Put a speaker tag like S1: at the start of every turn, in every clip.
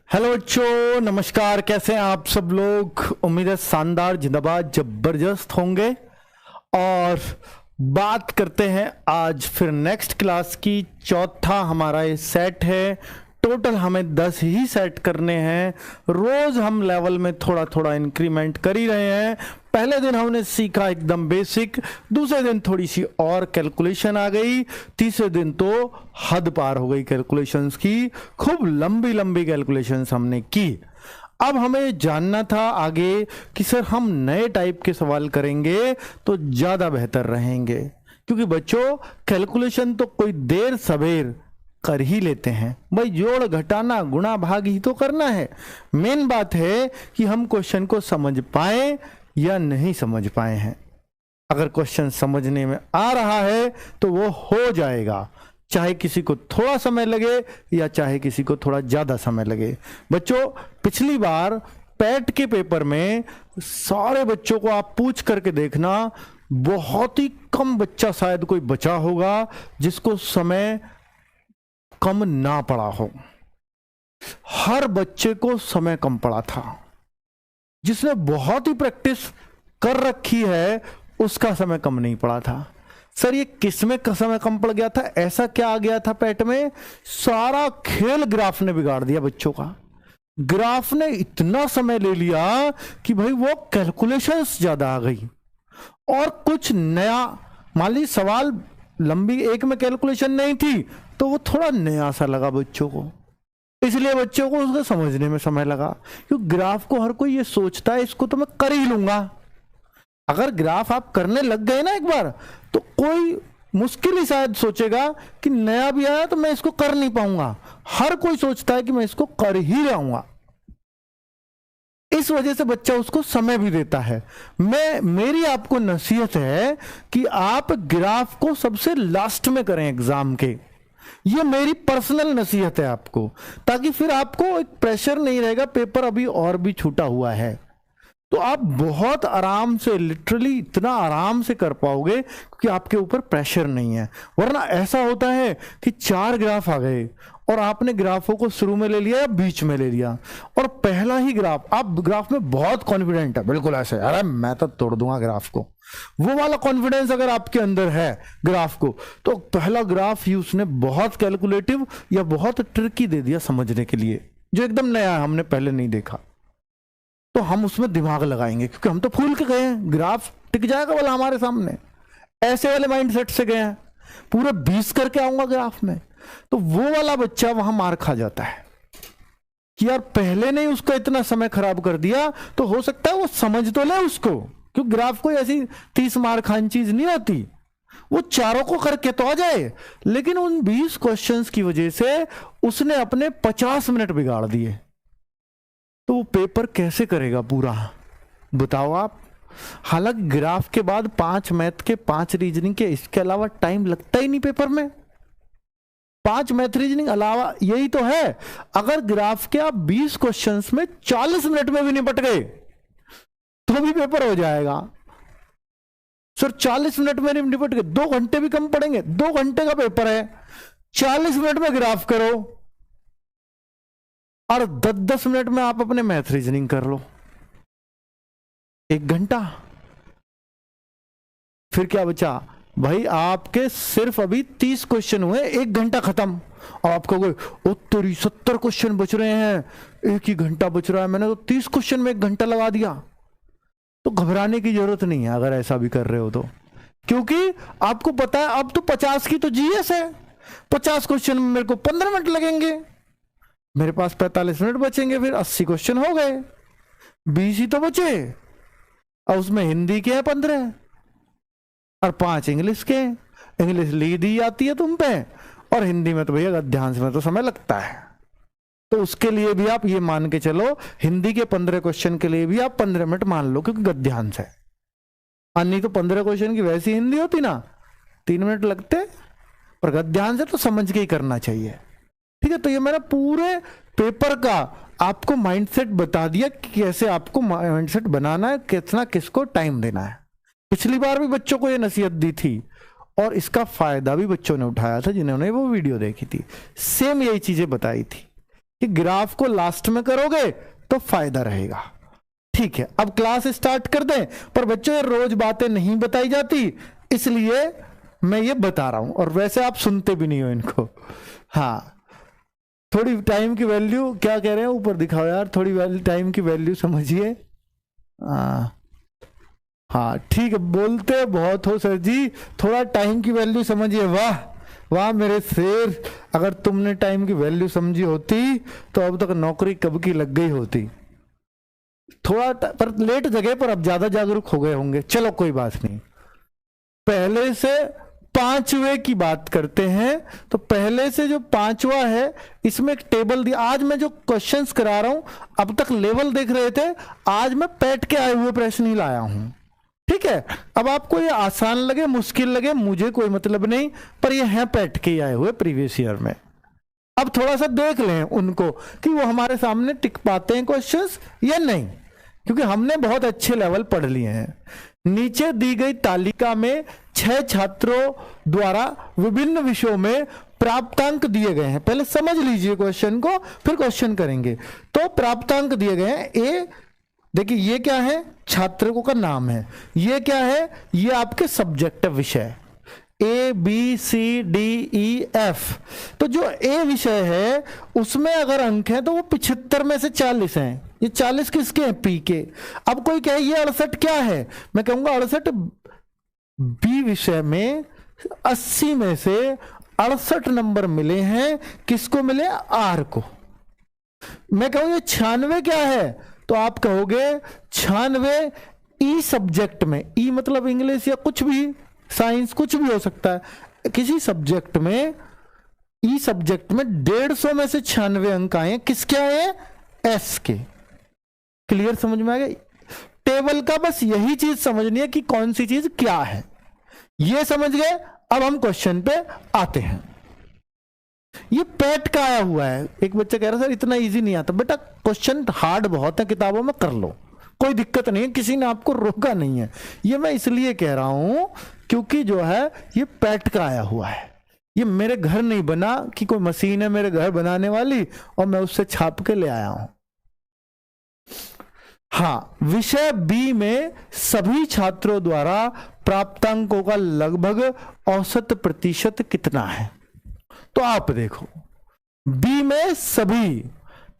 S1: Hello बच्चों, नमस्कार। कैसे हैं आप सब लोग? उम्मीद है शानदार, जिंदाबाद, जबरदस्त होंगे। और बात करते हैं आज फिर नेक्स्ट क्लास की। चौथा हमारा ये सेट है। टोटल हमें 10 ही सेट करने हैं। रोज हम लेवल में थोड़ा थोड़ा इंक्रीमेंट कर ही रहे हैं। पहले दिन हमने सीखा एकदम बेसिक, दूसरे दिन थोड़ी सी और कैलकुलेशन आ गई, तीसरे दिन तो हद पार हो गई कैलकुलेशंस की। खूब लंबी लंबी कैलकुलेशंस हमने की। अब हमें जानना था आगे कि सर हम नए टाइप के सवाल करेंगे तो ज्यादा बेहतर रहेंगे, क्योंकि बच्चों कैलकुलेशन तो कोई देर सवेर कर ही लेते हैं भाई। जोड़ घटाना गुणा भाग ही तो करना है। मेन बात है कि हम क्वेश्चन को समझ पाए या नहीं समझ पाए हैं। अगर क्वेश्चन समझने में आ रहा है तो वो हो जाएगा, चाहे किसी को थोड़ा समय लगे या चाहे किसी को थोड़ा ज्यादा समय लगे। बच्चों पिछली बार पैट के पेपर में सारे बच्चों को आप पूछ करके देखना, बहुत ही कम बच्चा शायद कोई बचा होगा जिसको समय कम ना पड़ा हो। हर बच्चे को समय कम पड़ा था। जिसने बहुत ही प्रैक्टिस कर रखी है उसका समय कम नहीं पड़ा था। सर ये किसमें समय कम पड़ गया था? ऐसा क्या आ गया था पैट में? सारा खेल ग्राफ ने बिगाड़ दिया बच्चों का। ग्राफ ने इतना समय ले लिया कि भाई वो कैलकुलेशंस ज्यादा आ गई और कुछ नया। मान लीजिए सवाल लंबी एक में कैलकुलेशन नहीं थी तो वो थोड़ा नया सा लगा बच्चों को, इसलिए बच्चों को उसको समझने में समय लगा। क्योंकि ग्राफ को हर कोई ये सोचता है इसको तो मैं कर ही लूंगा। अगर ग्राफ आप करने लग गए ना एक बार, तो कोई मुश्किल ही शायद सोचेगा कि नया भी आया तो मैं इसको कर नहीं पाऊंगा। हर कोई सोचता है कि मैं इसको कर ही जाऊंगा। इस वजह से बच्चा उसको समय भी देता है। मेरी आपको नसीहत है कि आप ग्राफ को सबसे लास्ट में करें एग्जाम के। ये मेरी पर्सनल नसीहत है आपको, ताकि फिर आपको एक प्रेशर नहीं रहेगा। पेपर अभी और भी छूटा हुआ है तो आप बहुत आराम से, लिटरली इतना आराम से कर पाओगे क्योंकि आपके ऊपर प्रेशर नहीं है। वरना ऐसा होता है कि 4 ग्राफ आ गए और आपने ग्राफों को शुरू में ले लिया या बीच में ले लिया, और पहला ही ग्राफ, आप ग्राफ में बहुत कॉन्फिडेंट है, बिल्कुल ऐसे, अरे मैं तो तोड़ दूंगा ग्राफ को, वो वाला कॉन्फिडेंस अगर आपके अंदर है ग्राफ को, तो पहला ग्राफ ही उसने बहुत कैलकुलेटिव या बहुत ट्रिकी दे दिया समझने के लिए, जो एकदम नया है, हमने पहले नहीं देखा। तो हम उसमें दिमाग लगाएंगे क्योंकि हम तो फूल के गए हैं, ग्राफ टिक जाएगा वाला हमारे सामने, ऐसे वाले माइंडसेट से गए हैं, पूरे 20 करके आऊंगा ग्राफ में। तो वो वाला बच्चा वहां मार खा जाता है कि यार पहले नहीं उसका इतना समय खराब कर दिया, तो हो सकता है वो समझ तो ले उसको, क्योंकि ग्राफ कोई ऐसी 30 मार खान चीज नहीं होती, वो चारों को करके तो आ जाए। लेकिन उन 20 क्वेश्चंस की वजह से उसने अपने 50 मिनट बिगाड़ दिए, तो वो पेपर कैसे करेगा पूरा, बताओ आप। हालांकि ग्राफ के बाद 5 मैथ के, 5 रीजनिंग के, इसके अलावा टाइम लगता ही नहीं पेपर में। 5 मैथ रीजनिंग अलावा यही तो है। अगर ग्राफ के आप 20 क्वेश्चंस में 40 मिनट में भी निपट गए तो भी पेपर हो जाएगा। सर 40 मिनट में निपट गए, 2 घंटे भी कम पड़ेंगे, 2 घंटे का पेपर है, 40 मिनट में ग्राफ करो और 10-10 मिनट में आप अपने मैथ रीजनिंग कर लो, 1 घंटा। फिर क्या बचा भाई? आपके सिर्फ अभी 30 क्वेश्चन हुए, 1 घंटा खत्म। और आप कहोगे ओ तेरी 70 क्वेश्चन बच रहे हैं, 1 ही घंटा बच रहा है, मैंने तो 30 क्वेश्चन में 1 घंटा लगा दिया। तो घबराने की जरूरत नहीं है अगर ऐसा भी कर रहे हो तो, क्योंकि आपको पता है अब तो 50 की तो जीएस है, 50 क्वेश्चन में मेरे को 15 मिनट लगेंगे, मेरे पास 45 मिनट बचेंगे, फिर 80 क्वेश्चन हो गए, 20 ही तो बचे। और उसमें हिंदी के हैं 15 और 5 इंग्लिश के। इंग्लिश ली दी आती है तुम पे, और हिंदी में तो भैया गद्यांश में तो समय लगता है। तो उसके लिए भी आप ये मान के चलो, हिंदी के 15 क्वेश्चन के लिए भी आप 15 मिनट मान लो, क्योंकि गद्यांश है। नहीं तो 15 क्वेश्चन की वैसी हिंदी होती ना, 3 मिनट लगते, पर गद्यांश है तो समझ के ही करना चाहिए। ठीक है, तो ये मेरा पूरे पेपर का आपको माइंडसेट बता दिया कि कैसे आपको माइंडसेट बनाना है, कितना किसको टाइम देना है। पिछली बार भी बच्चों को ये नसीहत दी थी और इसका फायदा भी बच्चों ने उठाया था जिन्होंने वो वीडियो देखी थी, सेम यही चीजें बताई थी। कि ग्राफ को लास्ट में करोगे तो फायदा रहेगा। ठीक है, अब क्लास स्टार्ट कर दें। पर बच्चों ये रोज बातें नहीं बताई जाती, इसलिए मैं ये बता रहा हूं, और वैसे आप सुनते भी नहीं हो इनको। हाँ, थोड़ी टाइम की वैल्यू, क्या कह रहे हैं ऊपर दिखाओ यार, थोड़ी टाइम की वैल्यू समझिए। हाँ ठीक है, बोलते बहुत हो सर जी, थोड़ा टाइम की वैल्यू समझिए। वाह वाह मेरे शेर, अगर तुमने टाइम की वैल्यू समझी होती तो अब तक नौकरी कब की लग गई होती। थोड़ा पर लेट जगह पर अब ज्यादा जागरूक हो गए होंगे। चलो कोई बात नहीं, पहले से पांचवें की बात करते हैं। तो पहले से जो पांचवा है, इसमें एक टेबल दिया। आज मैं जो क्वेश्चंस करा रहा हूं, अब तक लेवल देख रहे थे, आज मैं पैट के आए हुए प्रश्न ही लाया हूं। ठीक है, अब आपको ये आसान लगे मुश्किल लगे मुझे कोई मतलब नहीं, पर ये हैं पैट के आए हुए प्रीवियस ईयर में। अब थोड़ा सा देख लें उनको कि वो हमारे सामने टिक पाते हैं क्वेश्चंस या नहीं, क्योंकि हमने बहुत अच्छे लेवल पढ़ लिए हैं। नीचे दी गई तालिका में 6 छात्रों द्वारा विभिन्न विषयों में प्राप्तांक दिए गए हैं। पहले समझ लीजिए क्वेश्चन को, फिर क्वेश्चन करेंगे। तो प्राप्तांक दिए गए हैं। ए देखिए, ये क्या है, छात्रों का नाम है। ये क्या है, ये आपके सब्जेक्टिव विषय A B C D E F। तो जो ए विषय है उसमें अगर अंक है तो वो 75 में से 40 हैं। ये 40 किसके हैं, पी के। अब कोई कहे ये 68 क्या है, मैं कहूंगा 68 बी विषय में 80 में से 68 नंबर मिले हैं। किसको मिले, आर को। मैं कहूँ ये 96 क्या है, तो आप कहोगे 96 ई सब्जेक्ट में, ई मतलब इंग्लिश या कुछ भी, साइंस कुछ भी हो सकता है, किसी सब्जेक्ट में, ई सब्जेक्ट में 150 में से 96 अंक आए। किसके आए, एस के। क्लियर, समझ में आ गया। टेबल का बस यही चीज समझनी है कि कौन सी चीज क्या है, ये समझ गए। अब हम क्वेश्चन पे आते हैं। ये पैट का आया हुआ है। एक बच्चा कह रहा सर इतना इजी नहीं आता। बेटा क्वेश्चन हार्ड बहुत है किताबों में, कर लो, कोई दिक्कत नहीं है, किसी ने आपको रोका नहीं है। ये मैं इसलिए कह रहा हूं क्योंकि जो है ये पैट का आया हुआ है। ये मेरे घर नहीं बना कि कोई मशीन है मेरे घर बनाने वाली और मैं उससे छाप के ले आया हूं। हाँ, विषय बी में सभी छात्रों द्वारा प्राप्तांकों का लगभग औसत प्रतिशत कितना है। तो आप देखो बी में सभी,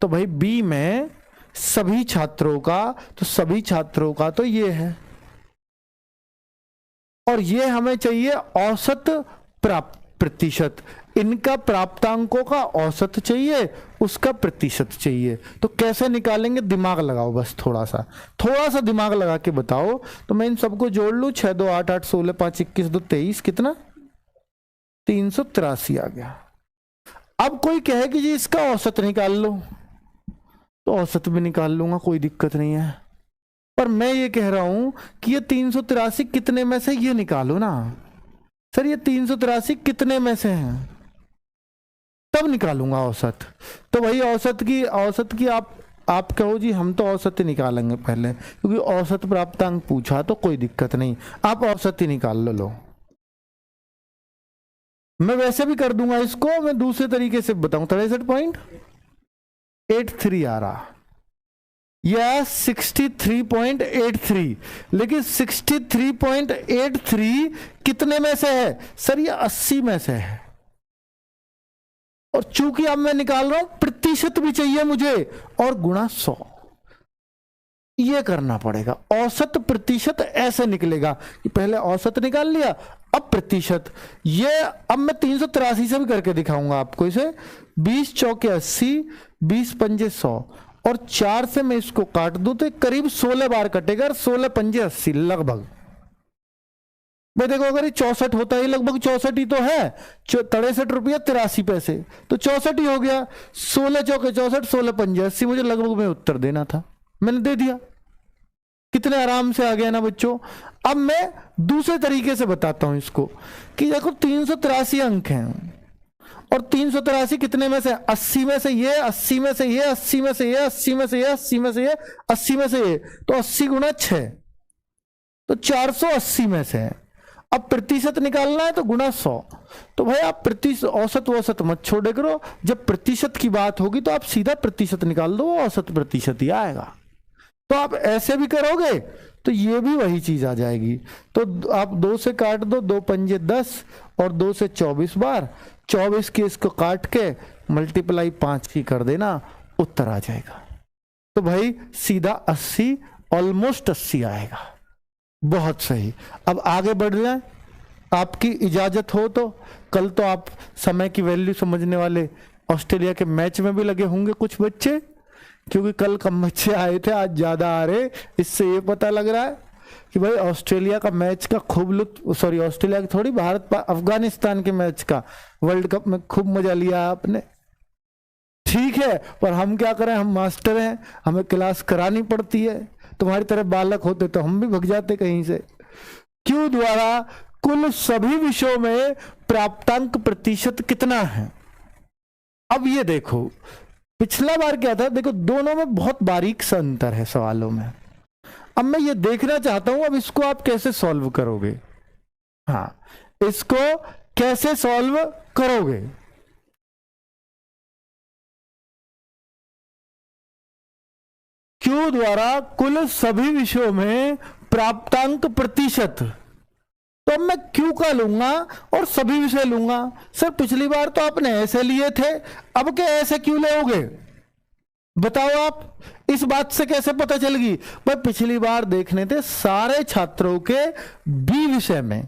S1: तो भाई बी में सभी छात्रों का, तो सभी छात्रों का तो ये है, और ये हमें चाहिए औसत प्रतिशत। इनका प्राप्तांकों का औसत चाहिए, उसका प्रतिशत चाहिए। तो कैसे निकालेंगे, दिमाग लगाओ बस, थोड़ा सा दिमाग लगा के बताओ। तो मैं इन सबको जोड़ लूं, 6 2 8 8 16 5 21 2 23, कितना 383 आ गया। अब कोई कहे कि जी इसका औसत निकाल लो, तो औसत भी निकाल लूंगा, कोई दिक्कत नहीं है। पर मैं ये कह रहा हूं कि ये 383 कितने में से, ये निकालो ना सर, ये 383 कितने में से हैं, तब निकालूंगा औसत। तो भाई औसत की आप कहो जी हम तो औसत ही निकालेंगे पहले, क्योंकि औसत प्राप्तांक पूछा तो कोई दिक्कत नहीं, आप औसत ही निकाल लो। मैं वैसे भी कर दूंगा इसको, मैं दूसरे तरीके से बताऊं। 63.83 आ रहा या 63.83, लेकिन 63.83 कितने में से है सर, ये 80 में से है। और चूंकि अब मैं निकाल रहा हूं प्रतिशत भी चाहिए मुझे, और गुणा 100 ये करना पड़ेगा। औसत प्रतिशत ऐसे निकलेगा कि पहले औसत निकाल लिया, अब प्रतिशत। ये अब मैं 383 से भी करके दिखाऊंगा आपको इसे। 20 चौके 80, 20 पंजे 100, और 4 से मैं इसको काट दूं तो करीब 16 बार कटेगा, 16 पंजे 80 लगभग। भाई देखो अगर ये 64 होता है, लगभग 64 ही तो है, 63 रुपया 83 पैसे, तो 64 ही हो गया। 16 चौके 64, 16 पंजे 80, मुझे लगभग में उत्तर देना था, मैंने दे दिया। कितने आराम से आ गया ना बच्चों। अब मैं दूसरे तरीके से बताता हूं इसको कि देखो 383 अंक हैं, और 383 कितने में से, 80 में से ये, 80 में से ये, 80 में से ये, 80 में से ये, 80 में से ये, 80 में से ये, तो 80 गुणा 6, तो 480 में से है। अब प्रतिशत निकालना है तो गुणा 100। तो भाई आप प्रतिशत औसत मत छोड़े करो, जब प्रतिशत की बात होगी तो आप सीधा प्रतिशत निकाल दो, वो औसत प्रतिशत ही आएगा। तो आप ऐसे भी करोगे तो ये भी वही चीज आ जाएगी। तो आप 2 से काट दो, 2 पंजे 10 और 2 से 24 बार, 24 के इसको काट के मल्टीप्लाई 5 की कर देना, उत्तर आ जाएगा। तो भाई सीधा 80, ऑलमोस्ट 80 आएगा। बहुत सही। अब आगे बढ़ जाए, आपकी इजाजत हो तो। कल तो आप समय की वैल्यू समझने वाले ऑस्ट्रेलिया के मैच में भी लगे होंगे कुछ बच्चे, क्योंकि कल कम बच्चे आए थे, आज ज्यादा आ रहे। इससे ये पता लग रहा है कि भाई ऑस्ट्रेलिया का मैच का खूब लुत्फ, सॉरी ऑस्ट्रेलिया की थोड़ी, भारत अफगानिस्तान के मैच का वर्ल्ड कप में खूब मजा लिया आपने। ठीक है, पर हम क्या करें, हम मास्टर हैं, हमें क्लास करानी पड़ती है। तुम्हारी तरह बालक होते तो हम भी भग जाते कहीं से। Q द्वारा कुल सभी विषयों में प्राप्तांक प्रतिशत कितना है? अब ये देखो, पिछला बार क्या था, देखो दोनों में बहुत बारीक सा अंतर है सवालों में। अब मैं ये देखना चाहता हूं, अब इसको आप कैसे सॉल्व करोगे। हाँ, इसको कैसे सॉल्व करोगे। Q द्वारा कुल सभी विषयों में प्राप्तांक प्रतिशत, तो अब मैं Q का लूंगा और सभी विषय लूंगा। सर पिछली बार तो आपने ऐसे लिए थे, अब क्या ऐसे क्यों लोगे, बताओ आप। इस बात से कैसे पता चलेगी भाई, पिछली बार देखने थे सारे छात्रों के B विषय में,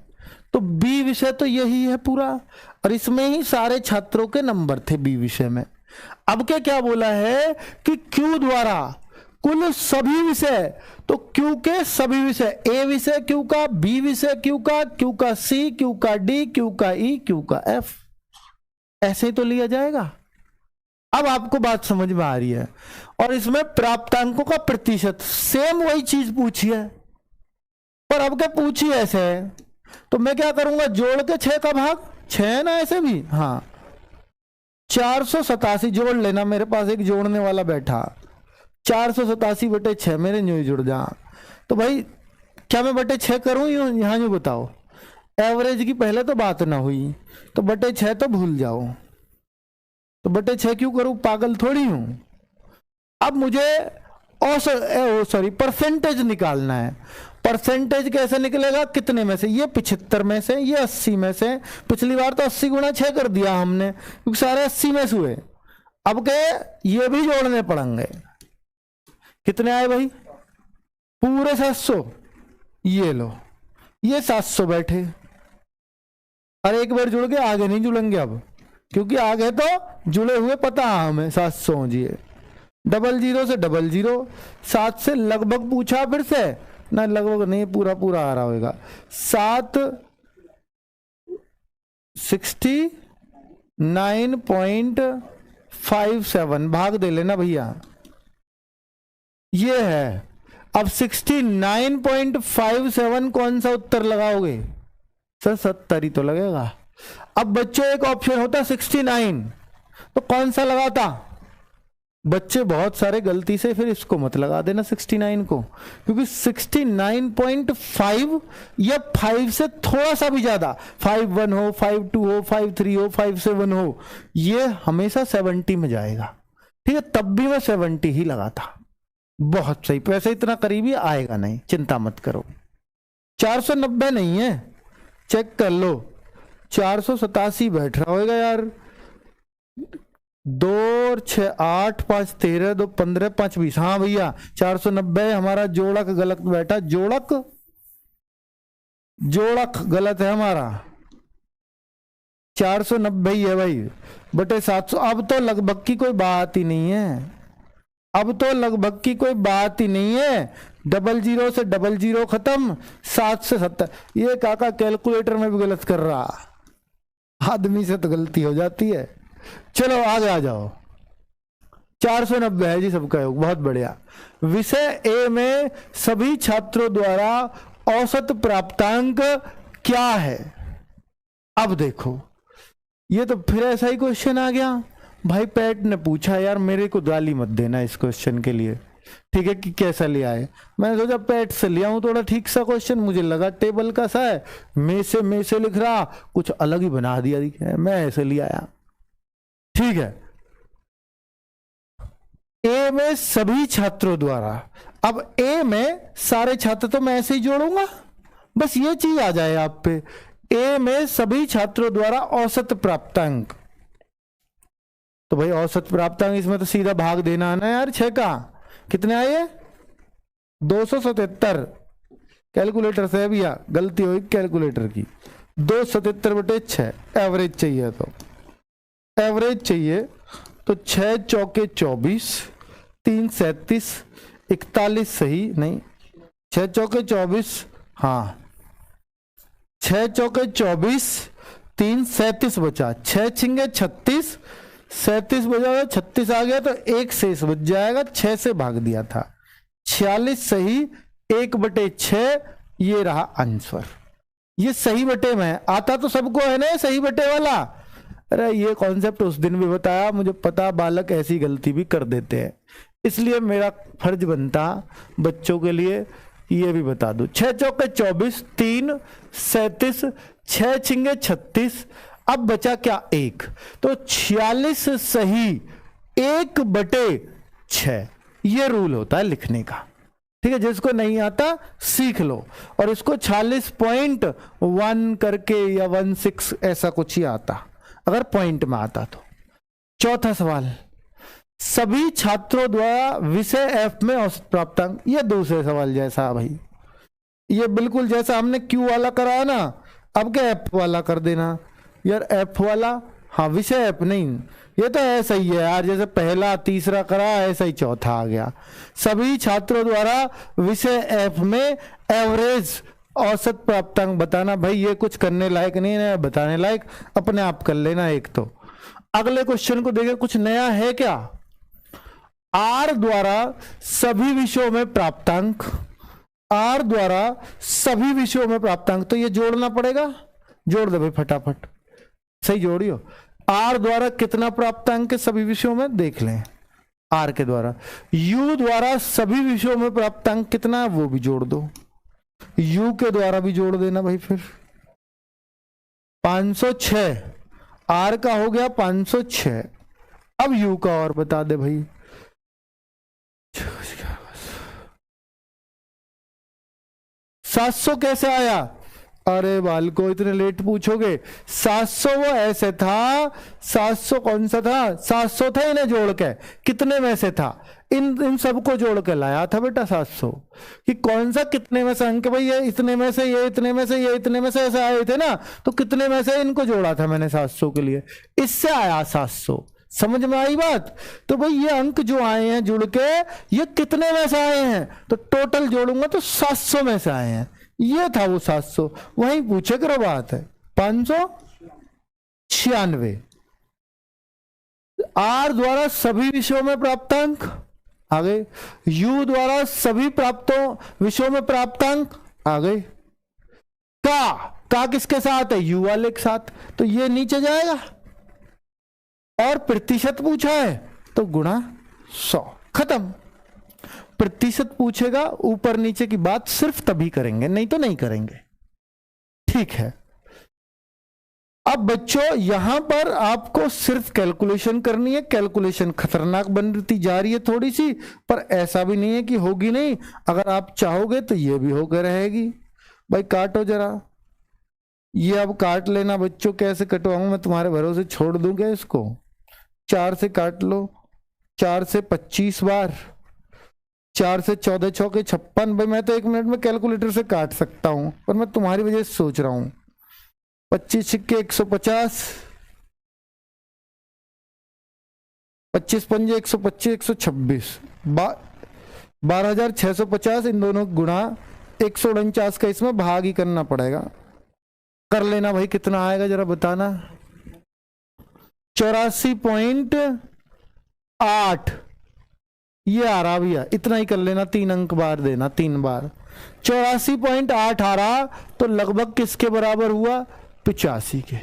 S1: तो B विषय तो यही है पूरा, और इसमें ही सारे छात्रों के नंबर थे B विषय में। अब क्या बोला है कि Q द्वारा कुल सभी विषय, तो Q के सभी विषय, A विषय Q का, B विषय Q का C, Q का D, Q का E, Q का F, ऐसे ही तो लिया जाएगा। अब आपको बात समझ में आ रही है। और इसमें प्राप्तांकों का प्रतिशत, सेम वही चीज पूछी है, पर अब क्या पूछी ऐसे है, तो मैं क्या करूंगा, जोड़ के 6 का भाग 6 है ना, ऐसे भी। हाँ, 487 जोड़ लेना, मेरे पास एक जोड़ने वाला बैठा, 487 बटे 6 मेरे यूं ही जुड़ जा। तो भाई क्या मैं बटे 6 करूं, यहां यूं बताओ, एवरेज की पहले तो बात ना हुई, तो बटे 6 तो भूल जाओ, तो बटे 6 क्यों करूं, पागल थोड़ी हूं। अब मुझे सॉरी परसेंटेज निकालना है। परसेंटेज कैसे निकलेगा, कितने में से, ये 75 में से, ये 80 में से। पिछली बार तो 80 गुणा 6 कर दिया हमने, क्योंकि सारे 80 में से हुए। अब के ये भी जोड़ने पड़ेंगे, कितने आए भाई, पूरे 700। ये लो, ये 700 बैठे, और एक बार जुड़ गए, आगे नहीं जुड़ेंगे अब, क्योंकि आगे तो जुड़े हुए पता है हमें 700 जी, 00 से 00, 7 से लगभग पूछा फिर से ना, लगभग नहीं, पूरा पूरा आ रहा होगा, 7 69.57 भाग दे लेना भैया, ये है। अब 69.57 कौन सा उत्तर लगाओगे, सर 70 ही तो लगेगा। अब बच्चों एक ऑप्शन होता 69, तो कौन सा लगाता, बच्चे बहुत सारे गलती से फिर इसको मत लगा देना 69 को, क्योंकि 69.5 या 5 से थोड़ा सा भी ज्यादा, 51 हो, 52 हो, 53 हो, 57 हो, ये हमेशा 70 में जाएगा। ठीक है, तब भी मैं 70 ही लगाता। बहुत सही, पैसे इतना करीबी आएगा नहीं, चिंता मत करो। 490 नहीं है, चेक कर लो, 487 बैठ रहा होगा यार। 2 और 6 8 5 13 2 15 5 20, हाँ भैया 490 हमारा जोड़क गलत बैठा, जोड़क गलत है हमारा, 490 ही है भाई बटे 700। अब तो लगभग की कोई बात ही नहीं है, अब तो लगभग की कोई बात ही नहीं है। 00 से 00 खत्म, 7 से 70। ये काका कैलकुलेटर में भी गलत कर रहा, आदमी से तो गलती हो जाती है। चलो आगे आ जाओ, 490 है जी सबका योग, बहुत बढ़िया। विषय ए में सभी छात्रों द्वारा औसत प्राप्तांक क्या है। अब देखो, ये तो फिर ऐसा ही क्वेश्चन आ गया। भाई पैट ने पूछा, यार मेरे को गाली मत देना इस क्वेश्चन के लिए, ठीक है, कि कैसा लिया है। मैंने सोचा पैट से लिया हूं थोड़ा ठीक सा क्वेश्चन, मुझे लगा टेबल का सा है, में से लिख रहा, कुछ अलग ही बना दिया, मैं ऐसे लिया आया। ठीक है, ए में सभी छात्रों द्वारा, अब ए में सारे छात्र तो मैं ऐसे ही जोड़ूंगा, बस ये चीज आ जाए आप पे। ए में सभी छात्रों द्वारा औसत प्राप्तांक, तो भाई औसत प्राप्तांक इसमें तो सीधा भाग देना है ना यार, 6 का कितने आए 277। कैलकुलेटर से भैया गलती हुई कैलकुलेटर की, 277/6 एवरेज चाहिए, तो एवरेज चाहिए तो 6 चौके 24, 3 37, 41 सही नहीं, 6 चौके 24, हाँ 6 चौके 24, 3 37 बचा, 6 छिंगे 36, 37 बचा, 36 आ गया तो 1 शेष बच जाएगा, 6 से भाग दिया था, 46 सही, 1/6 ये रहा आंसर। ये सही बटे में आता तो सबको है ना सही बटे वाला। अरे ये कॉन्सेप्ट उस दिन भी बताया, मुझे पता बालक ऐसी गलती भी कर देते हैं, इसलिए मेरा फर्ज बनता बच्चों के लिए ये भी बता दूं। 6 चौके 24, 3 37, 6 छिंगे 36, अब बचा क्या 1, तो 46 सही 1/6 ये रूल होता है लिखने का। ठीक है, जिसको नहीं आता सीख लो, और इसको 46.1 करके या 16 ऐसा कुछ ही आता अगर पॉइंट में आता तो। चौथा सवाल, सभी छात्रों द्वारा विषय एफ में औसत प्राप्तांक, ये दूसरे सवाल जैसा भाई, ये बिल्कुल जैसा हमने क्यू वाला कराया ना, अब क्या एफ वाला कर देना यार, एफ वाला, हाँ विषय एफ नहीं, ये तो ऐसा ही है यार, जैसे पहला तीसरा करा ऐसा ही चौथा आ गया। सभी छात्रों द्वारा विषय एफ में एवरेज औसत प्राप्तांक बताना, भाई ये कुछ करने लायक नहीं है, बताने लायक अपने आप कर लेना एक तो। अगले क्वेश्चन को देखें, कुछ नया है क्या। आर द्वारा सभी विषयों में प्राप्तांक, आर द्वारा सभी विषयों में प्राप्तांक, तो ये जोड़ना पड़ेगा, जोड़ दे भाई फटाफट, सही जोड़ियो। आर द्वारा कितना प्राप्तांक है सभी विषयों में देख लें, आर के द्वारा। यू द्वारा सभी विषयों में प्राप्तांक कितना है वो भी जोड़ दो, यू के द्वारा भी जोड़ देना भाई, फिर 506 आर का हो गया 506। अब यू का और बता दे भाई, 700 कैसे आया। अरे बालको इतने लेट पूछोगे, 700 वो ऐसे था, 700 कौन सा था, 700 था इन्हें जोड़ के, कितने में से था, इन सबको जोड़ के लाया था बेटा 700, कि कौन सा कितने में से अंक, भाई ये इतने में से, ये इतने में से, ये इतने में से ऐसे आए थे ना, तो कितने में से इनको जोड़ा था मैंने 700 के लिए, इससे आया 700। समझ में आई बात। तो भाई ये अंक जो आए हैं जुड़ के, ये कितने में से आए हैं, तो टोटल जोड़ूंगा तो 700 में से आए हैं, ये था वो 700, वहीं पूछे करो बात है। 596 आर द्वारा सभी विषयों में प्राप्तांक, आगे यू द्वारा सभी विषयों में प्राप्तांक, आगे का किसके साथ है, यू वाले के साथ, तो ये नीचे जाएगा, और प्रतिशत पूछा है तो गुणा 100, खत्म। प्रतिशत पूछेगा ऊपर नीचे की बात सिर्फ तभी करेंगे, नहीं तो नहीं करेंगे, ठीक है। अब बच्चों यहां पर आपको सिर्फ कैलकुलेशन करनी है, कैलकुलेशन खतरनाक बनती जा रही है थोड़ी सी, पर ऐसा भी नहीं है कि होगी नहीं, अगर आप चाहोगे तो ये भी होकर रहेगी। भाई काटो जरा, ये अब काट लेना बच्चों, कैसे कटवाऊं मैं तुम्हारे भरोसे छोड़ दूंगा इसको। 4 से काट लो, 4 से 25 बार, 4 से 14 चौके 56, भाई मैं तो 1 मिनट में कैलकुलेटर से काट सकता हूं, पर मैं तुम्हारी वजह से सोच रहा हूं। 25 छिक्के 150, 25 पंजे 125, 126, 12,650, इन दोनों गुणा 149 का इसमें भाग ही करना पड़ेगा। कर लेना भाई, कितना आएगा जरा बताना। 84.8 ये आ रहा भैया, इतना ही कर लेना, 3 अंक बार देना, 3 बार। 84.8 आ रहा, तो लगभग किसके बराबर हुआ, 85 के।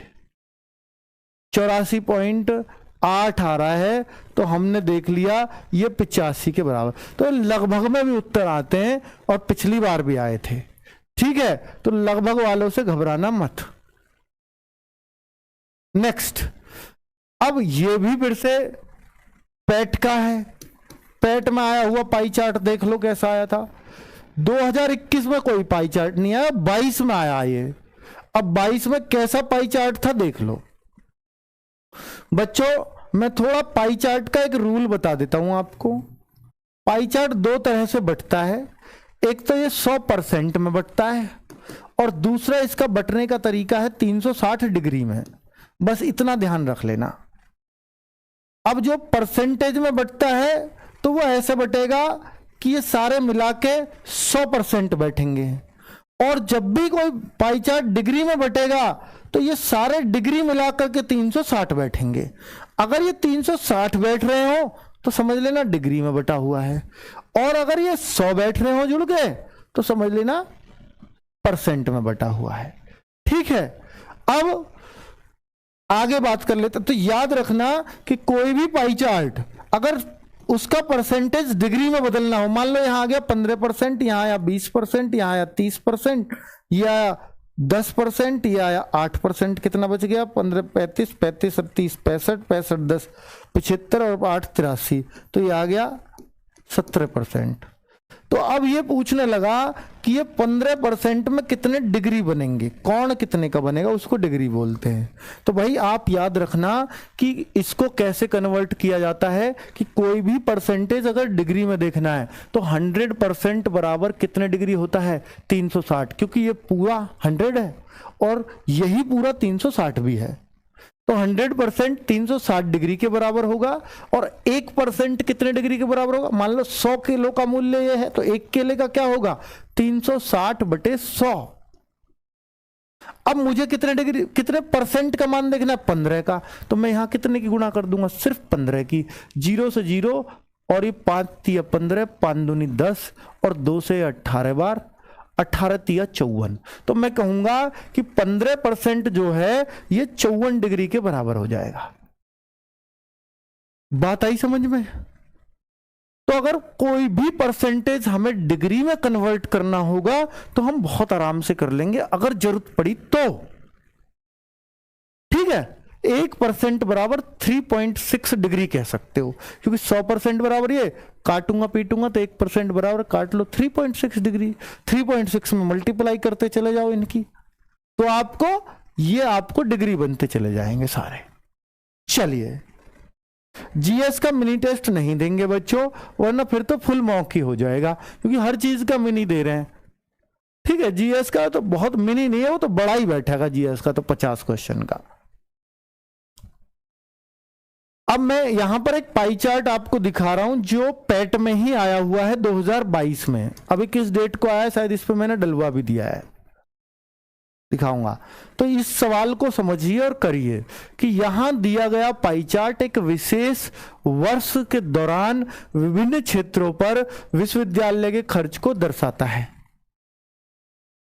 S1: 84.8 8 आ रहा है, तो हमने देख लिया ये 85 के बराबर। तो लगभग में भी उत्तर आते हैं और पिछली बार भी आए थे। ठीक है, तो लगभग वालों से घबराना मत। नेक्स्ट, अब ये भी फिर से पैट का है। पैट में आया हुआ पाई चार्ट देख लो कैसा आया था। 2021 में कोई पाई चार्ट नहीं आया, 22 में आया ये। अब 22 में कैसा पाई चार्ट था देख लो बच्चों। मैं थोड़ा पाई चार्ट का एक रूल बता देता हूं आपको। पाई चार्ट दो तरह से बंटता है। एक तो ये 100% में बंटता है और दूसरा इसका बंटने का तरीका है 360 डिग्री में। बस इतना ध्यान रख लेना। अब जो परसेंटेज में बंटता है तो वो ऐसे बटेगा कि ये सारे मिला के 100% बैठेंगे, और जब भी कोई पाई चार्ट डिग्री में बटेगा तो ये सारे डिग्री मिलाकर के 360 बैठेंगे। अगर ये 360 बैठ रहे हो तो समझ लेना डिग्री में बटा हुआ है, और अगर ये 100 बैठ रहे हो जुड़ गए तो समझ लेना परसेंट में बटा हुआ है। ठीक है, अब आगे बात कर लेते। तो याद रखना कि कोई भी पाई चार्ट अगर उसका परसेंटेज डिग्री में बदलना हो, मान लो यहां आ गया 15%, यहां आया 20%, यहां आया 30%, या 10%, या आया 8%, कितना बच गया 15, 35, 35 और 30, 65, 65, 10, 75 और 8, 83, तो ये आ गया 17%। तो अब ये पूछने लगा कि ये 15% में कितने डिग्री बनेंगे, कौन कितने का बनेगा, उसको डिग्री बोलते हैं। तो भाई आप याद रखना कि इसको कैसे कन्वर्ट किया जाता है कि कोई भी परसेंटेज अगर डिग्री में देखना है तो 100% बराबर कितने डिग्री होता है 360, क्योंकि ये पूरा 100 है और यही पूरा 360 भी है। तो 100% 360 डिग्री के बराबर होगा, और 1% कितने डिग्री के बराबर होगा। मान लो 100 किलो का मूल्य ये है तो 1 केले का क्या होगा 360 बटे 100। अब मुझे कितने डिग्री कितने परसेंट का मान देखना है 15 का, तो मैं यहां कितने की गुणा कर दूंगा सिर्फ 15 की। 0 से 0 और ये 5 तिया 15, 5 दूनी 10 और 2 से 18 बार 18 तिया 54। तो मैं कहूंगा कि 15% जो है ये 54 डिग्री के बराबर हो जाएगा। बात आई समझ में। तो अगर कोई भी परसेंटेज हमें डिग्री में कन्वर्ट करना होगा तो हम बहुत आराम से कर लेंगे अगर जरूरत पड़ी तो। ठीक है, 1% बराबर 3.6 डिग्री कह सकते हो, क्योंकि 100% बराबर ये काटूंगा पीटूंगा तो 1% बराबर काट लो 3.6 डिग्री। 3.6 में मल्टीप्लाई करते चले जाओ इनकी, तो आपको डिग्री बनते चले जाएंगे सारे। चलिए, जीएस का मिनी टेस्ट नहीं देंगे बच्चों, वरना फिर तो फुल मॉक ही हो जाएगा, क्योंकि हर चीज का मिनी दे रहे हैं। ठीक है, जीएस का तो बहुत मिनी नहीं है, वो तो बड़ा ही बैठेगा जीएस का तो 50 क्वेश्चन का। अब मैं यहां पर एक पाई चार्ट आपको दिखा रहा हूं जो पैट में ही आया हुआ है 2022 में। अभी किस डेट को आया शायद इस पे मैंने डलवा भी दिया है, दिखाऊंगा। तो इस सवाल को समझिए और करिए कि यहां दिया गया पाई चार्ट एक विशेष वर्ष के दौरान विभिन्न क्षेत्रों पर विश्वविद्यालय के खर्च को दर्शाता है।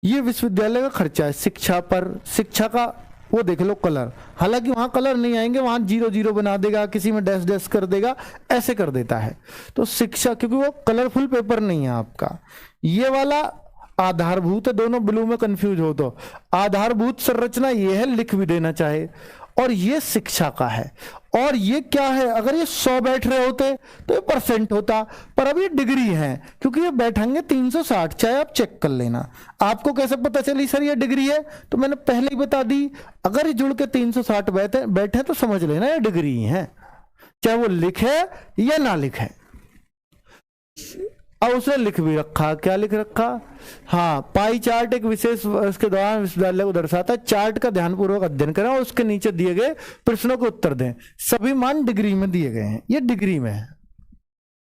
S1: यह विश्वविद्यालय का खर्चा है शिक्षा पर। शिक्षा का वो देख लो कलर, हालांकि वहां कलर नहीं आएंगे, वहां 0 बना देगा, किसी में डैश डैश कर देगा, ऐसे कर देता है। तो शिक्षा, क्योंकि वो कलरफुल पेपर नहीं है आपका। ये वाला आधारभूत है, दोनों ब्लू में कंफ्यूज हो तो आधारभूत संरचना ये है, लिख भी देना चाहे, और ये शिक्षा का है। और ये क्या है, अगर ये 100 बैठ रहे होते तो ये परसेंट होता, पर अब ये डिग्री है क्योंकि ये बैठेंगे 360, चाहे आप चेक कर लेना। आपको कैसे पता चली सर ये डिग्री है, तो मैंने पहले ही बता दी, अगर ये जुड़ के 360 बैठे तो समझ लेना ये डिग्री ही है, चाहे वो लिखे या ना लिखे। अब उसने लिख भी रखा, क्या लिख रखा, हाँ, पाई चार्ट एक विशेष वर्ष के दौरान विश्वविद्यालय को दर्शाता है। चार्ट का ध्यानपूर्वक अध्ययन करें और उसके नीचे दिए गए प्रश्नों को उत्तर दें। सभी मान डिग्री में दिए गए हैं, ये डिग्री में है।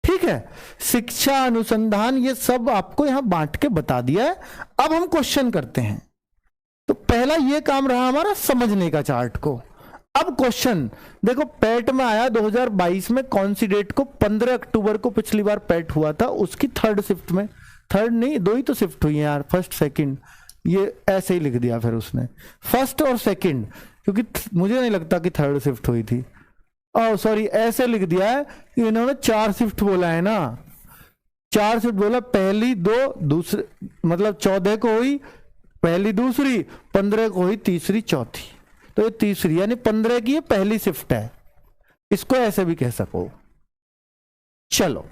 S1: ठीक है, शिक्षा अनुसंधान ये सब आपको यहां बांट के बता दिया है। अब हम क्वेश्चन करते हैं। तो पहला ये काम रहा हमारा समझने का चार्ट को। अब क्वेश्चन देखो, पैट में आया 2022 में, कौन सी डेट को, 15 अक्टूबर को पिछली बार पैट हुआ था, उसकी 3rd शिफ्ट में, 3rd नहीं 2 ही तो शिफ्ट हुई है यार, 1st 2nd, ये ऐसे ही लिख दिया फिर उसने 1st और 2nd, क्योंकि मुझे नहीं लगता कि 3rd शिफ्ट हुई थी। सॉरी ऐसे लिख दिया है कि इन्होंने 4 शिफ्ट बोला है ना, 4 शिफ्ट बोला, पहली 2 दूसरे, मतलब 14 को हुई पहली दूसरी, 15 को हुई तीसरी चौथी, तो ये तीसरी यानी 15 की ये पहली शिफ्ट है, इसको ऐसे भी कह सको। चलो,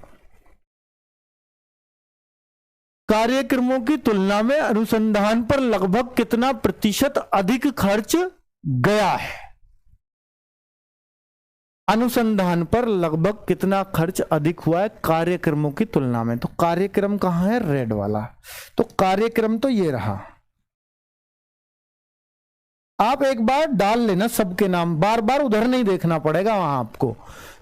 S1: कार्यक्रमों की तुलना में अनुसंधान पर लगभग कितना प्रतिशत अधिक खर्च गया है? अनुसंधान पर लगभग कितना खर्च अधिक हुआ है कार्यक्रमों की तुलना में? तो कार्यक्रम कहां है? रेड वाला। तो कार्यक्रम तो ये रहा, आप एक बार डाल लेना सबके नाम, बार बार उधर नहीं देखना पड़ेगा वहां आपको।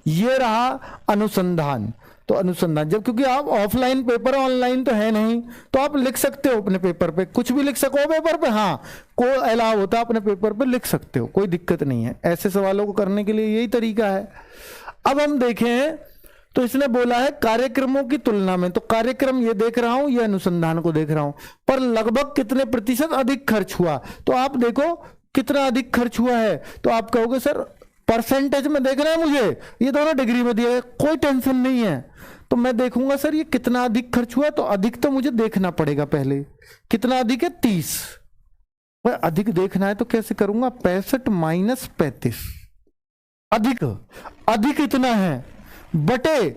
S1: ये रहा अनुसंधान, तो अनुसंधान जब, क्योंकि आप ऑफलाइन पेपर, ऑनलाइन तो है नहीं, तो आप लिख सकते हो अपने पेपर पे, कुछ भी लिख सको पेपर पे, हाँ कोई अलाव होता है अपने पेपर पे लिख सकते हो, कोई दिक्कत नहीं है। ऐसे सवालों को करने के लिए यही तरीका है। अब हम देखें तो इसने बोला है कार्यक्रमों की तुलना में, तो कार्यक्रम ये देख रहा हूं, ये अनुसंधान को देख रहा हूं, पर लगभग कितने प्रतिशत अधिक खर्च हुआ, तो आप देखो कितना अधिक खर्च हुआ है, तो आप कहोगे सर परसेंटेज में देखना है मुझे, ये दोनों डिग्री में दिया है, कोई टेंशन नहीं है। तो मैं देखूंगा सर ये कितना अधिक खर्च हुआ, तो अधिक तो मुझे देखना पड़ेगा पहले, कितना अधिक है? 30। भाई अधिक देखना है तो कैसे करूंगा? 65 माइनस 35, अधिक, अधिक इतना है बटे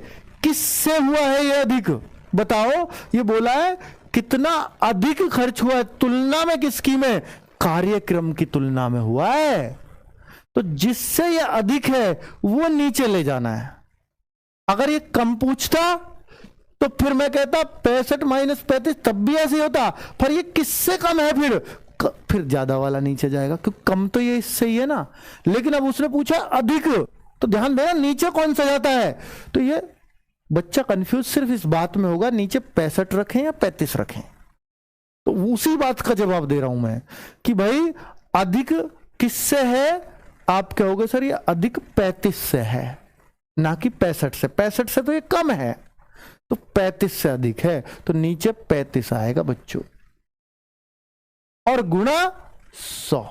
S1: किससे हुआ है ये अधिक, बताओ। ये बोला है कितना अधिक खर्च हुआ है, तुलना में किसकी में? कार्यक्रम की तुलना में हुआ है, तो जिससे ये अधिक है वो नीचे ले जाना है। अगर ये कम पूछता तो फिर मैं कहता 65 माइनस 35, तब भी ऐसे होता, पर ये किससे कम है, फिर ज्यादा वाला नीचे जाएगा, क्योंकि कम तो ये इससे ही है ना। लेकिन अब उसने पूछा अधिक, तो ध्यान देना नीचे कौन सा जाता है, तो ये बच्चा कंफ्यूज सिर्फ इस बात में होगा नीचे 65 रखें या 35 रखें। तो उसी बात का जवाब दे रहा हूं मैं कि भाई अधिक किससे है, आप कहोगे सर ये अधिक 35 से है, ना कि 65 से। 65 से तो ये कम है, तो 35 से अधिक है, तो नीचे 35 आएगा बच्चों, और गुणा 100,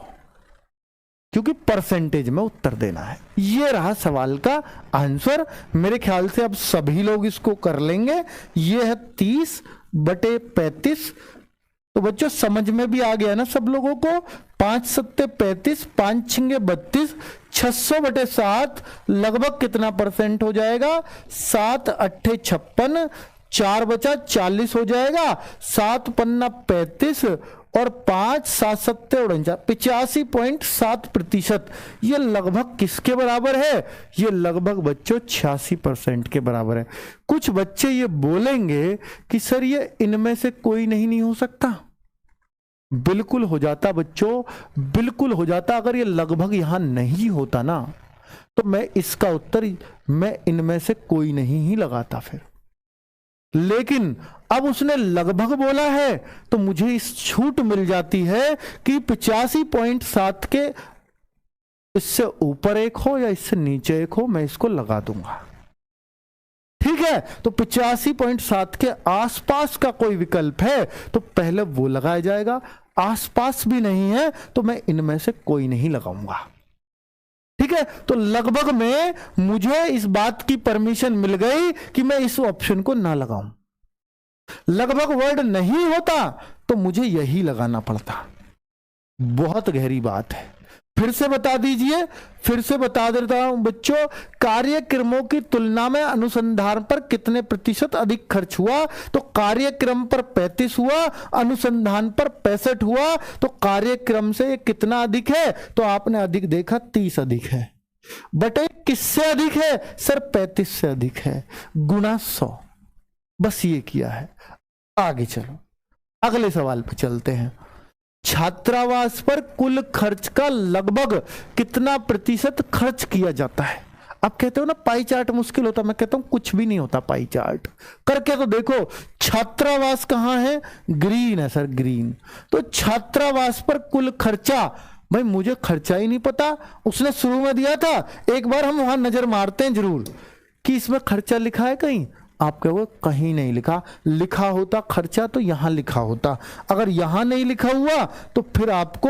S1: क्योंकि परसेंटेज में उत्तर देना है। ये रहा सवाल का आंसर। मेरे ख्याल से अब सभी लोग इसको कर लेंगे। ये है 30 बटे 35, तो बच्चों समझ में भी आ गया ना सब लोगों को। 5 सत्ते 35, 5 छिंगे 32, 600 बटे 7 लगभग कितना परसेंट हो जाएगा? 7 अट्ठे 56, 4 बचा 40 हो जाएगा, 7 पन्ना 35 और 5 7 सत्ते 49, 85.7%। ये लगभग किसके बराबर है? ये लगभग बच्चों 86% के बराबर है। कुछ बच्चे ये बोलेंगे कि सर ये इनमें से कोई नहीं हो सकता। बिल्कुल हो जाता बच्चों, बिल्कुल हो जाता। अगर ये लगभग यहां नहीं होता ना, तो मैं इसका उत्तर मैं इनमें से कोई नहीं ही लगाता फिर। लेकिन अब उसने लगभग बोला है, तो मुझे इस छूट मिल जाती है कि 85.7 के इससे ऊपर एक हो या इससे नीचे एक हो, मैं इसको लगा दूंगा। ठीक है, तो 85.7 के आसपास का कोई विकल्प है तो पहले वो लगाया जाएगा। आसपास भी नहीं है तो मैं इनमें से कोई नहीं लगाऊंगा। ठीक है, तो लगभग में मुझे इस बात की परमिशन मिल गई कि मैं इस ऑप्शन को ना लगाऊं। लगभग वर्ड नहीं होता तो मुझे यही लगाना पड़ता। बहुत गहरी बात है। फिर से बता दीजिए, फिर से बता देता हूं बच्चों, कार्यक्रमों की तुलना में अनुसंधान पर कितने प्रतिशत अधिक खर्च हुआ? तो कार्यक्रम पर 35 हुआ, अनुसंधान पर 65 हुआ, तो कार्यक्रम से कितना अधिक है? तो आपने अधिक देखा 30 अधिक है, बटे किससे अधिक है? सर 35 से अधिक है, गुणा 100। बस ये किया है। आगे चलो, अगले सवाल पे चलते हैं। छात्रावास पर कुल खर्च का लगभग कितना प्रतिशत खर्च किया जाता है? आप कहते हो ना पाई चार्ट मुश्किल होता, मैं कहता हूं कुछ भी नहीं होता पाई चार्ट करके। तो देखो छात्रावास कहां है? ग्रीन है सर, ग्रीन। तो छात्रावास पर कुल खर्चा, भाई मुझे खर्चा ही नहीं पता, उसने शुरू में दिया था। एक बार हम वहां नजर मारते हैं जरूर कि इसमें खर्चा लिखा है कहीं। आप कहोगे कहीं नहीं लिखा, लिखा होता खर्चा तो यहां लिखा होता। अगर यहां नहीं लिखा हुआ तो फिर आपको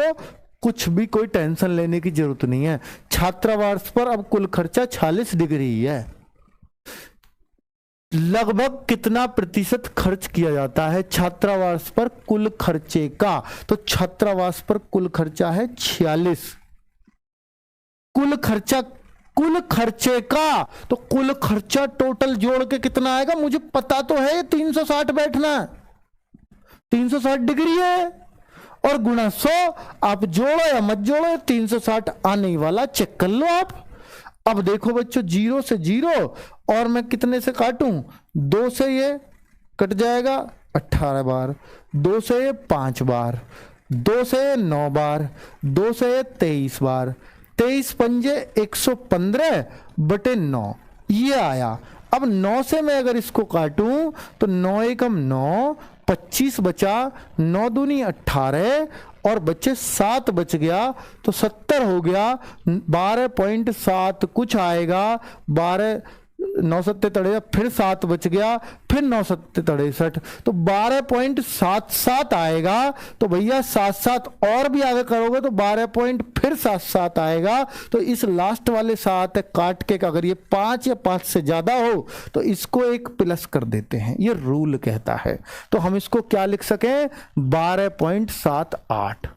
S1: कुछ भी कोई टेंशन लेने की जरूरत नहीं है। छात्रावास पर अब कुल खर्चा 46 डिग्री ही है। लगभग कितना प्रतिशत खर्च किया जाता है छात्रावास पर कुल खर्चे का? तो छात्रावास पर कुल खर्चा है 46। कुल खर्चे का, तो कुल खर्चा टोटल जोड़ के कितना आएगा? मुझे पता तो है 360 बैठना है, 360 डिग्री है, और गुणा 100। आप जोड़ो या मत जोड़ो, 360 आने ही वाला, चेक कर लो आप। अब देखो बच्चों, 0 से 0 और मैं कितने से काटूं? 2 से ये कट जाएगा 18 बार, 2 से ये 5 बार, 2 से ये 9 बार, 2 से ये 23 बार, 23 पंजे 115 बटे 9, ये आया। अब 9 से मैं अगर इसको काटूं तो 9 एकम 9, 25 बचा, 9 दूनी 18 और बच्चे 7 बच गया, तो 70 हो गया। 12.7 कुछ आएगा, 12 9 सत्ते तड़े, फिर 7 बच गया, फिर 9 सत्ते 63, तो 12.77 आएगा। तो भैया 7 और भी आगे करोगे तो 12.77 आएगा। तो इस लास्ट वाले 7 काट के अगर ये 5 या 5 से ज्यादा हो तो इसको एक प्लस कर देते हैं, ये रूल कहता है। तो हम इसको क्या लिख सकें? 12.78।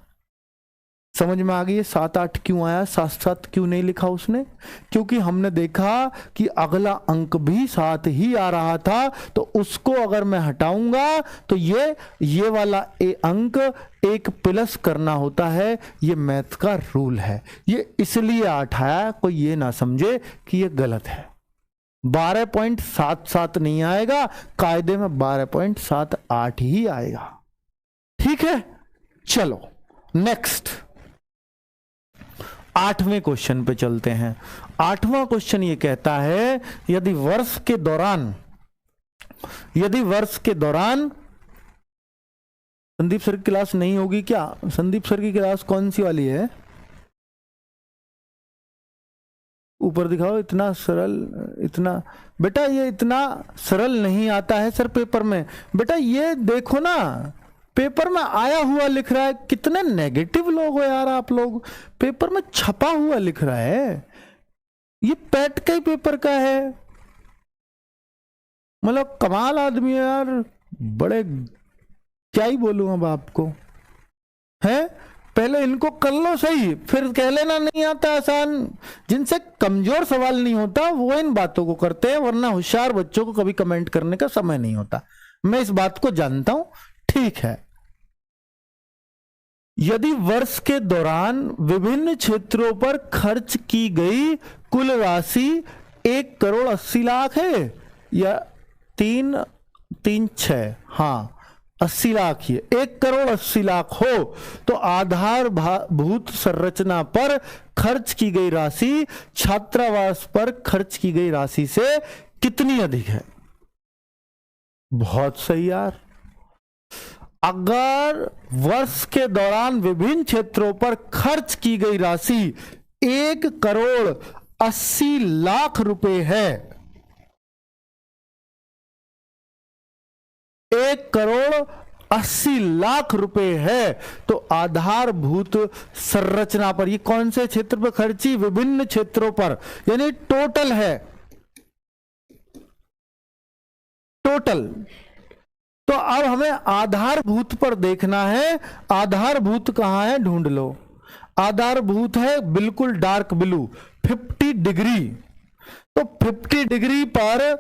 S1: समझ में आ गई? 7-8 क्यों आया, 7-7 क्यों नहीं लिखा उसने? क्योंकि हमने देखा कि अगला अंक भी 7 ही आ रहा था, तो उसको अगर मैं हटाऊंगा तो ये वाला अंक एक प्लस करना होता है। ये मैथ का रूल है, ये इसलिए 8 आया, कोई ये ना समझे कि ये गलत है। 12.77 नहीं आएगा, कायदे में 12.78 ही आएगा। ठीक है, चलो नेक्स्ट 8वें क्वेश्चन पे चलते हैं। 8वां क्वेश्चन ये कहता है, यदि वर्ष के दौरान संदीप सर की क्लास नहीं होगी क्या? संदीप सर की क्लास कौन सी वाली है? ऊपर दिखाओ। इतना सरल, इतना बेटा ये इतना सरल नहीं आता है सर पेपर में। बेटा ये देखो ना, पेपर में आया हुआ लिख रहा है। कितने नेगेटिव लोग हो यार आप लोग, पेपर में छपा हुआ लिख रहा है। ये पैट का ही पेपर का है, मतलब कमाल आदमी है यार। बड़े क्या ही बोलूं अब आपको, है? पहले इनको कर लो सही, फिर कह लेना नहीं आता आसान। जिनसे कमजोर सवाल नहीं होता वो इन बातों को करते हैं, वरना होशियार बच्चों को कभी कमेंट करने का समय नहीं होता। मैं इस बात को जानता हूं, ठीक है। यदि वर्ष के दौरान विभिन्न क्षेत्रों पर खर्च की गई कुल राशि 1,80,00,000 है, या 3,6, हाँ 80 लाख ही, 1,80,00,000 हो, तो आधारभूत संरचना पर खर्च की गई राशि छात्रावास पर खर्च की गई राशि से कितनी अधिक है? बहुत सही यार। अगर वर्ष के दौरान विभिन्न क्षेत्रों पर खर्च की गई राशि 1,80,00,000 रुपए है, 1,80,00,000 रुपए है, तो आधारभूत संरचना पर, ये कौन से क्षेत्र पर खर्ची? विभिन्न क्षेत्रों पर, यानी टोटल है, टोटल। तो अब हमें आधारभूत पर देखना है। आधारभूत कहां है, ढूंढ लो। आधारभूत है बिल्कुल डार्क ब्लू, 50 डिग्री। तो 50 डिग्री पर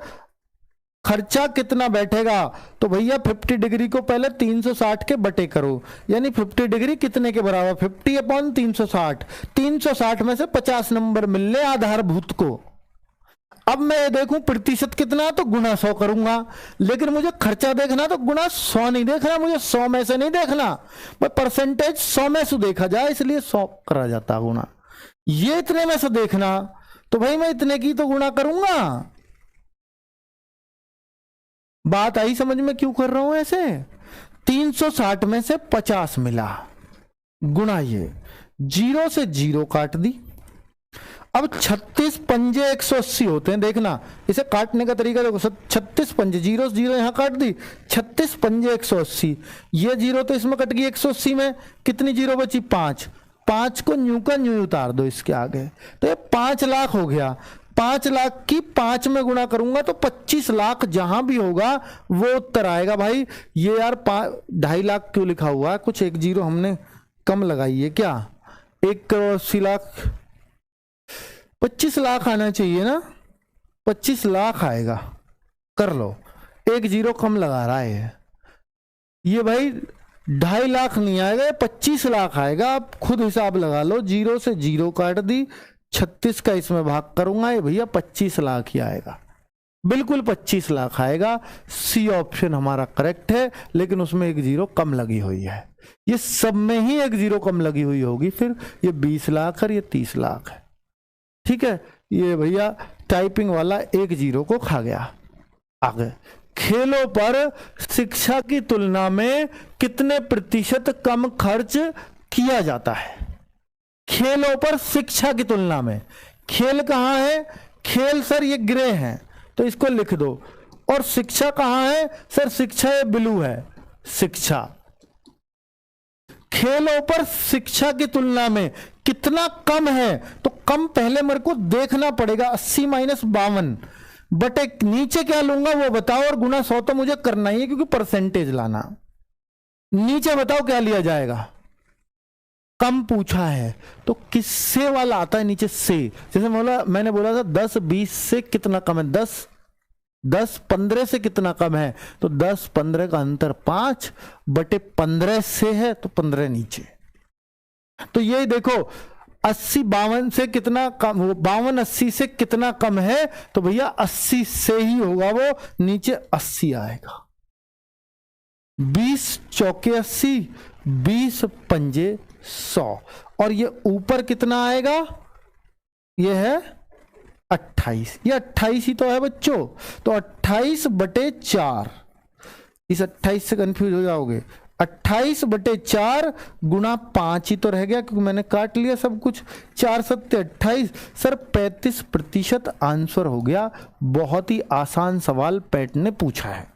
S1: खर्चा कितना बैठेगा? तो भैया 50 डिग्री को पहले 360 के बटे करो, यानी 50 डिग्री कितने के बराबर? 50/360। 360 में से 50 नंबर मिलने आधारभूत को। अब मैं ये देखूं प्रतिशत कितना, तो गुणा 100 करूंगा। लेकिन मुझे खर्चा देखना तो गुणा 100 नहीं देखना, मुझे 100 में से नहीं देखना, मैं परसेंटेज 100 में से देखा जाए, इसलिए 100 करा जाता गुणा। ये इतने में से देखना, तो भाई मैं इतने की तो गुणा करूंगा। बात आई समझ में क्यों कर रहा हूं ऐसे? 360 में से 50 मिला, गुणा ये 0 से 0 काट दी। अब 36 पंजे 180 होते हैं, देखना इसे काटने का तरीका देखो। 36 पंजे, 0 से 0 यहां काट दी, 36 पंजे 180। ये 0 तो इसमें कट गई 180 में, कितनी 0 बची? 5। 5 को न्यू का न्यू उतार दो इसके आगे, तो ये 5 लाख हो गया। 5 लाख की 5 में गुणा करूंगा तो 25 लाख जहां भी होगा वो उत्तर आएगा। भाई ये यार 2.5 लाख क्यों लिखा हुआ है, कुछ एक जीरो हमने कम लगाई है क्या? 1,80,00,000, 25 लाख आना चाहिए ना, 25 लाख आएगा, कर लो, एक जीरो कम लगा रहा है ये भाई। 2.5 लाख नहीं आएगा, 25 लाख आएगा। आप खुद हिसाब लगा लो, जीरो से जीरो काट दी, 36 का इसमें भाग करूंगा, ये भैया 25 लाख ही आएगा, बिल्कुल 25 लाख आएगा। सी ऑप्शन हमारा करेक्ट है, लेकिन उसमें एक जीरो कम लगी हुई है। ये सब में ही एक जीरो कम लगी हुई होगी, फिर ये 20 लाख और ये 30 लाख है। ठीक है, ये भैया टाइपिंग वाला एक जीरो को खा गया। आगे, खेलों पर शिक्षा की तुलना में कितने प्रतिशत कम खर्च किया जाता है? खेलों पर शिक्षा की तुलना में, खेल कहां है? खेल सर ये ग्रे है तो इसको लिख दो। और शिक्षा कहां है? सर शिक्षा ये ब्लू है, शिक्षा। खेलों पर शिक्षा की तुलना में कितना कम है? तो कम पहले मेरे को देखना पड़ेगा, 80 - 52 बटे नीचे क्या लूंगा वो बताओ, और गुना 100 तो मुझे करना ही है क्योंकि परसेंटेज लाना। नीचे बताओ क्या लिया जाएगा, कम पूछा है तो किससे वाला आता है नीचे से। जैसे मैंने बोला था 10 20 से कितना कम है, 10 15 से कितना कम है, तो 10 15 का अंतर 5 बटे 15 से है तो 15 नीचे। तो ये देखो 80 52 से कितना कम, 52 80 से कितना कम है, तो भैया 80 से ही होगा वो, नीचे 80 आएगा। 20 चौके 80, 20 पंजे 100, और ये ऊपर कितना आएगा, ये है 28, ये 28 ही तो है बच्चों। तो 28 बटे 4, इस 28 से कंफ्यूज हो जाओगे, 28 बटे 4 गुणा 5 ही तो रह गया क्योंकि मैंने काट लिया सब कुछ। 4 7 28, सर 35% आंसर हो गया। बहुत ही आसान सवाल पैट ने पूछा है,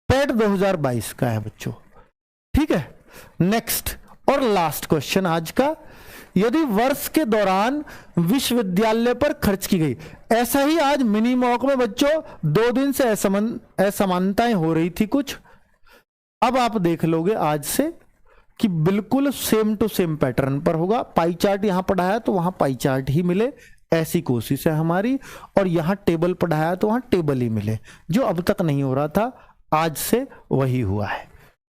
S1: पैट 2022 का है बच्चों। ठीक है, नेक्स्ट और लास्ट क्वेश्चन आज का, यदि वर्ष के दौरान विश्वविद्यालय पर खर्च की गई, ऐसा ही आज मिनी मॉक में बच्चों 2 दिन से असमानताएं हो रही थी कुछ, अब आप देख लोगे आज से कि बिल्कुल सेम टू सेम पैटर्न पर होगा। पाई चार्ट यहां पढ़ाया तो वहां पाई चार्ट ही मिले, ऐसी कोशिश है हमारी, और यहां टेबल पढ़ाया तो वहां टेबल ही मिले। जो अब तक नहीं हो रहा था आज से वही हुआ है।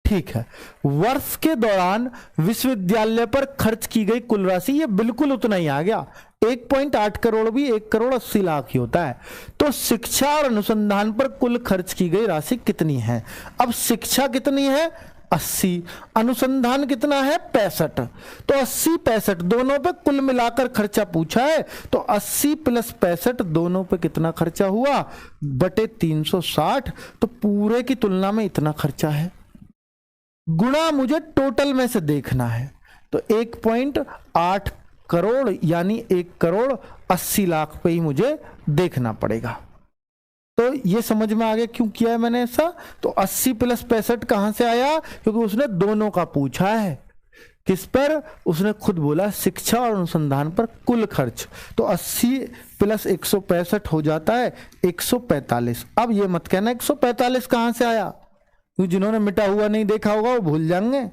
S1: ठीक है, वर्ष के दौरान विश्वविद्यालय पर खर्च की गई कुल राशि, ये बिल्कुल उतना ही आ गया। 1.8 करोड़ भी 1,80,00,000 ही होता है। तो शिक्षा और अनुसंधान पर कुल खर्च की गई राशि कितनी है? अब शिक्षा कितनी है? 80, अनुसंधान कितना है? 65। तो 80 65 दोनों पे कुल मिलाकर खर्चा पूछा है, तो 80 + 65 दोनों पे कितना खर्चा हुआ, बटे 360। तो पूरे की तुलना में इतना खर्चा है, गुणा मुझे टोटल में से देखना है, तो 1.8 करोड़ यानी 1,80,00,000 पे ही मुझे देखना पड़ेगा। तो ये समझ में आ गया क्यों किया है मैंने ऐसा। तो 80 + 65 कहां से आया, क्योंकि उसने दोनों का पूछा है। किस पर? उसने खुद बोला शिक्षा और अनुसंधान पर कुल खर्च, तो 80 + 165 हो जाता है 145। अब ये मत कहना 145 कहां से आया, जिन्होंने मिटा हुआ नहीं देखा होगा वो भूल जाएंगे।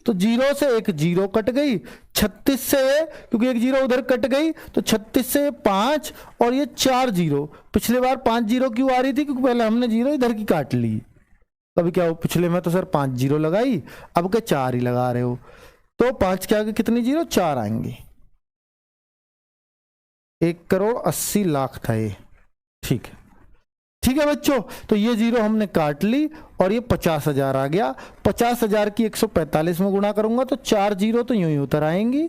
S1: तो 0 से एक जीरो कट गई, 36 से, क्योंकि एक जीरो उधर कट गई, तो 36 से 5 और ये 4 जीरो। पिछले बार 5 जीरो क्यों आ रही थी, क्योंकि पहले हमने जीरो इधर की काट ली। अभी क्या हो, पिछले में तो सर 5 जीरो लगाई, अब क्या 4 ही लगा रहे हो, तो 5 के आगे कितनी जीरो, 4 आएंगी। 1,80,00,000 था ये। ठीक है, ठीक है बच्चों, तो ये जीरो हमने काट ली और ये 50,000 आ गया। 50,000 की 145 में गुणा करूंगा तो 4 जीरो तो यूं ही उतर आएंगी,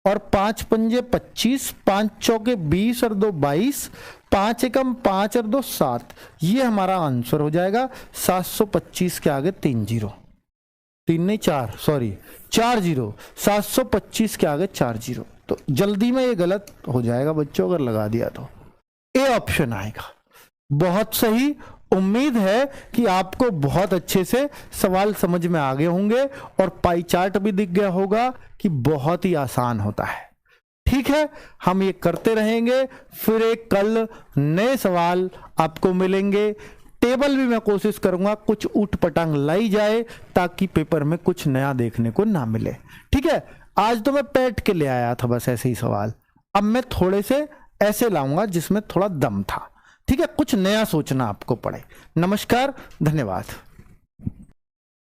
S1: और 5 पंजे 25, 5 चौके 20 और 2 22, 5 एकम 5 और 2 7, ये हमारा आंसर हो जाएगा। 725 के आगे 3 जीरो, 3 नहीं 4, सॉरी 4 जीरो, 725 के आगे 4 जीरो। तो जल्दी में ये गलत हो जाएगा बच्चों अगर लगा दिया तो। ए ऑप्शन आएगा, बहुत सही उम्मीद है कि आपको बहुत अच्छे से सवाल समझ में आ गए होंगे और पाई चार्ट भी दिख गया होगा कि बहुत ही आसान होता है। ठीक है, हम ये करते रहेंगे। फिर एक कल नए सवाल आपको मिलेंगे। टेबल भी मैं कोशिश करूंगा कुछ ऊट पटांग लाई जाए ताकि पेपर में कुछ नया देखने को ना मिले। ठीक है, आज तो मैं बैठ के ले आया था बस ऐसे ही सवाल, अब मैं थोड़े से ऐसे लाऊंगा जिसमें थोड़ा दम था। ठीक है, कुछ नया सोचना आपको पड़े। नमस्कार, धन्यवाद।